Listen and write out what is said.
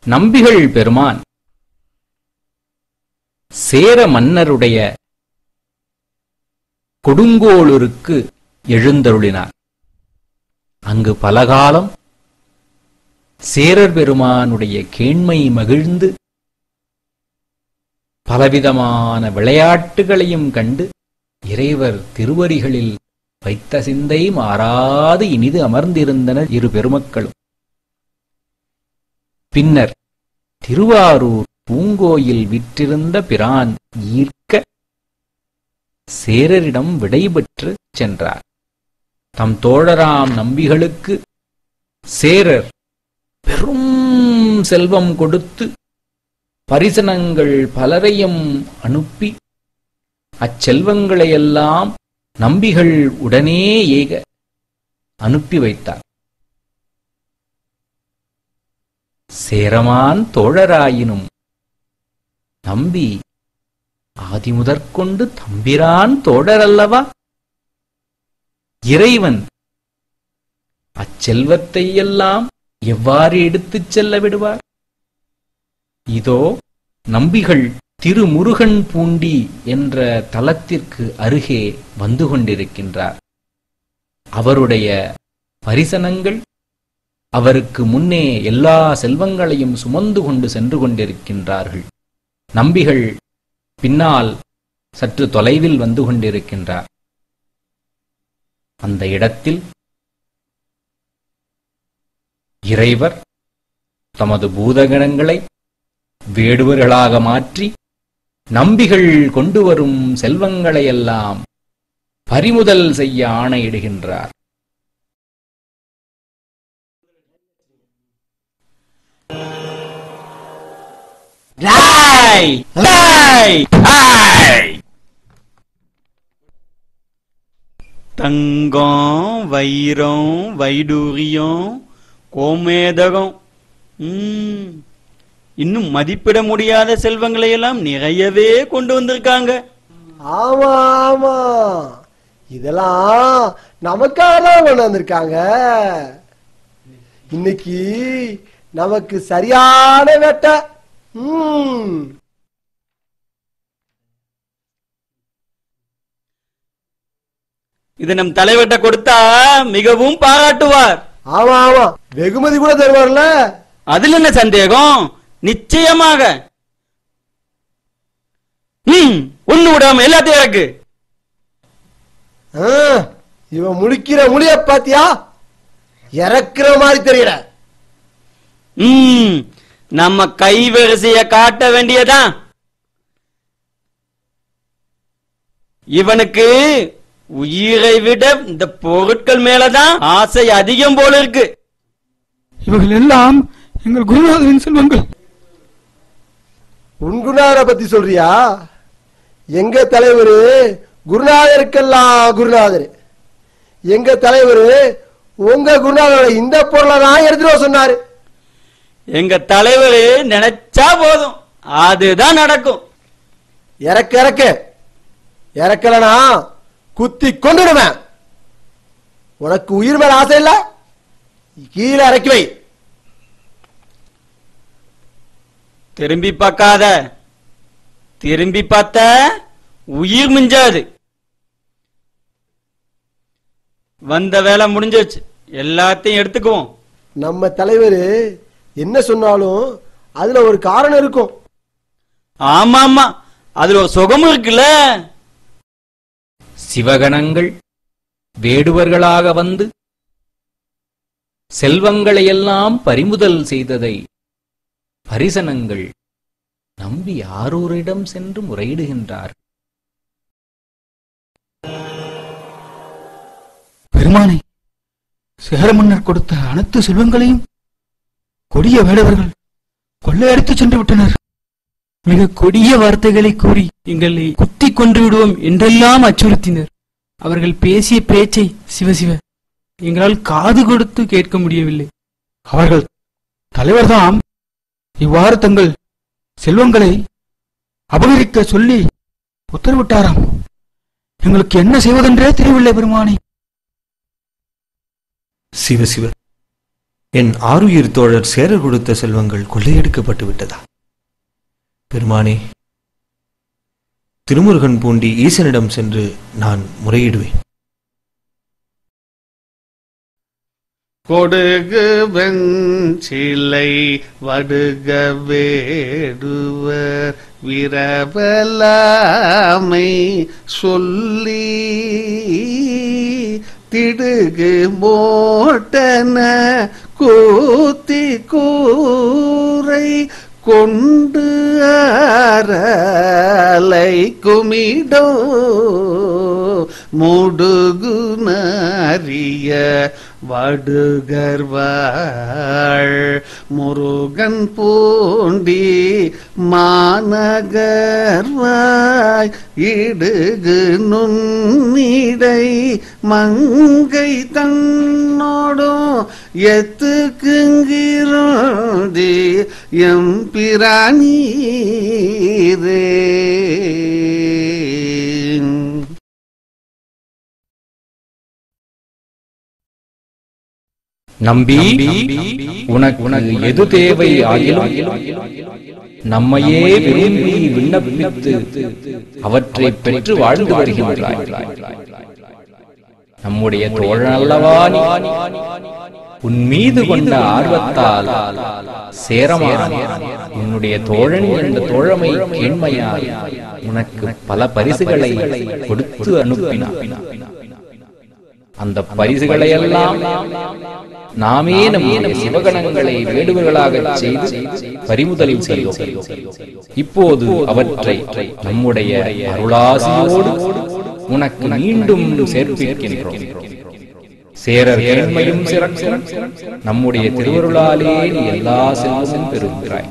நம்பிகள் பெருமான் சேர மன்னருடைய கொடுங்கோளூருக்கு எழுந்தருளினார். அங்கு பலகாலம் சேரர் பெருமானுடைய கேண்மை மகிழ்ந்து பலவிதமான விளையாட்டுகளையும் கண்டு இறைவர் திருவடிகளில் வைத்த சிந்தை மாறாது இனிது அமர்ந்திருந்தனர் இரு பெருமக்களும். பின்னர் திருவாரூர் பூங்கோயில் விற்றிருந்த பிரான் ஈர்க்க சேரரிடம் விடைபெற்று சென்றார். தம் தோழராம் நம்பிகளுக்கு சேரர் பெரும் செல்வம் கொடுத்து பரிசனங்கள் பலரையும் அனுப்பி அச்செல்வங்களையெல்லாம் நம்பிகள் உடனே ஏக அனுப்பி வைத்தார். சேரமான் தோழராயினும் நம்பி ஆதிமுதற்கொண்டு தம்பிரான் தோழரல்லவா? இறைவன் அச்செல்வத்தை எல்லாம் எவ்வாறு எடுத்துச் செல்ல விடுவார்? இதோ நம்பிகள் திருமுருகன் பூண்டி என்ற தலத்திற்கு அருகே வந்து கொண்டிருக்கின்றார். அவருடைய பரிசனங்கள் அவருக்கு முன்னே எல்லா செல்வங்களையும் சுமந்து கொண்டு சென்று கொண்டிருக்கின்றார்கள். நம்பிகள் பின்னால் சற்று தொலைவில் வந்து கொண்டிருக்கின்றார். அந்த இடத்தில் இறைவர் தமது பூதகணங்களை வேடுவர்களாக மாற்றி நம்பிகள் கொண்டு வரும் செல்வங்களையெல்லாம் பறிமுதல் செய்ய ஆணையிடுகின்றார். தங்கம், வைரம், வைடூரியம், கோமேதகம், இன்னும் மதிப்பிட முடியாத செல்வங்களை எல்லாம் நிறையவே கொண்டு வந்திருக்காங்க. ஆமா ஆமா, இதெல்லாம் நமக்காக தான் கொண்டு வந்திருக்காங்க. இன்னைக்கு நமக்கு சரியான வேட்டை. இது நம் தலைவர்கிட்ட கொடுத்தா மிகவும் பாராட்டுவார். ஆமா ஆமா, வெகுமதி கூட தருவார்ல. அதுல என்ன சந்தேகம்? நிச்சயமாக. ஒண்ணு விடாம எல்லாத்தையும் இறக்கு. இவன் முடிக்கிற முடிய பாத்தியா? இறக்குற மாதிரி தெரியல. நம்ம கைவரிசைய காட்ட வேண்டியதான். இவனுக்கு உயிரை விட இந்த பொருட்கள் மேலதான் ஆசை அதிகம் போல இருக்கு. இவர்கள் எல்லாம் எங்கள் குருநாதரின் செல்வங்கள். உன் குருநாதரை பத்தி சொல்றியா? எங்க தலைவர் குருநாதருக்கெல்லாம் குருநாதர். எங்க தலைவர் உங்க குருநாதரோட இந்த பொருளை தான் எடுத்துட்டு சொன்னாரு. எங்க தலைவர் நினைச்சா போதும், அதுதான் நடக்கும். இறக்க இறக்க இறக்கலனா குத்தி கொண்டுடுவேன். உனக்கு உயிர் மேல ஆசை இல்ல, கீழே இறக்கி வை. திரும்பி பார்க்காத. திரும்பி பார்த்த உயிர் மிஞ்சாது. வந்த வேலை முடிஞ்சிருச்சு, எல்லாத்தையும் எடுத்துக்குவோம். நம்ம தலைவர் என்ன சொன்னாலும் அதுல ஒரு காரணம் இருக்கும். ஆமா ஆமா, அதுல ஒரு சுகமும் இருக்குல்ல. சிவகணங்கள் வேடுவர்களாக வந்து செல்வங்களையெல்லாம் பறிமுதல் செய்ததை பரிசனங்கள் நம்பி ஆரூரிடம் சென்று முறையிடுகின்றார். பெருமானை, சேர மன்னர் கொடுத்த அனைத்து செல்வங்களையும் கொடிய வேடவர்கள் கொள்ளையடித்து சென்று விட்டனர். மிக கொடிய வார்த்தைகளை கூறி எங்களை குத்தி கொன்று விடுவோம் என்றெல்லாம் அச்சுறுத்தினர். அவர்கள் பேசிய பேச்சை சிவசிவ எங்களால் காது கொடுத்து கேட்க முடியவில்லை. அவர்கள் தலைவர்தாம் இவ்வாறு தங்கள் செல்வங்களை அபகரிக்க சொல்லி உத்தரவிட்டாராம். எங்களுக்கு என்ன செய்வதென்றே தெரியவில்லை பெருமானே. சிவசிவ, என் ஆருயிர் தோழர் சேரர் கொடுத்த செல்வங்கள் கொள்ளையடிக்கப்பட்டு விட்டதா? பெருமானே, திருமுருகன் பூண்டி ஈசனிடம் சென்று நான் முறையிடுவேன். கொடுகு வெஞ்சிலை வடுக வேடுவர் விரவலாமை சொல்லி திடுகு மோட்டன கூத்தி கூரை கொண்டு அரலை குமிடோ முடுகு நரிய வடுகர்வாள் முருகன் பூண்டி மாநகர்வாய் இடுகு நுண்ணிடை மங்கை தன்னோடும் எத்துக்குங்கிருந்தி எம்பிரானீரே. நம்பி, உனக்கு எது தேவை ஆகிலும் நம்மையே விரும்பி விண்ணப்பித்து அவற்றை பெற்று வாழ்ந்து வருகின்றாய். நம்முடைய தோழன் அல்லவா நீ? உன் மீது கொண்ட ஆர்வத்தால் சேரமான் உன்னுடைய தோழன் என்ற தோழமை கேண்மையால் உனக்கு பல பரிசுகளை கொடுத்து அனுப்பினார். அந்த பரிசுகளை எல்லாம் நாமே நம்முடைய சிவகணங்களை வேடுவர்களாக செய்து பறிமுதல் செய்தோம். இப்போது அவற்றை நம்முடைய அருளாசியோடு உனக்கு மீண்டும் சேர்ப்பிக்கின்றோம். சேரர் கேண்மையும் சிறக்கும். நம்முடைய திருவருளாலே நீ எல்லா செல்வமும் பெறுகிறாய்.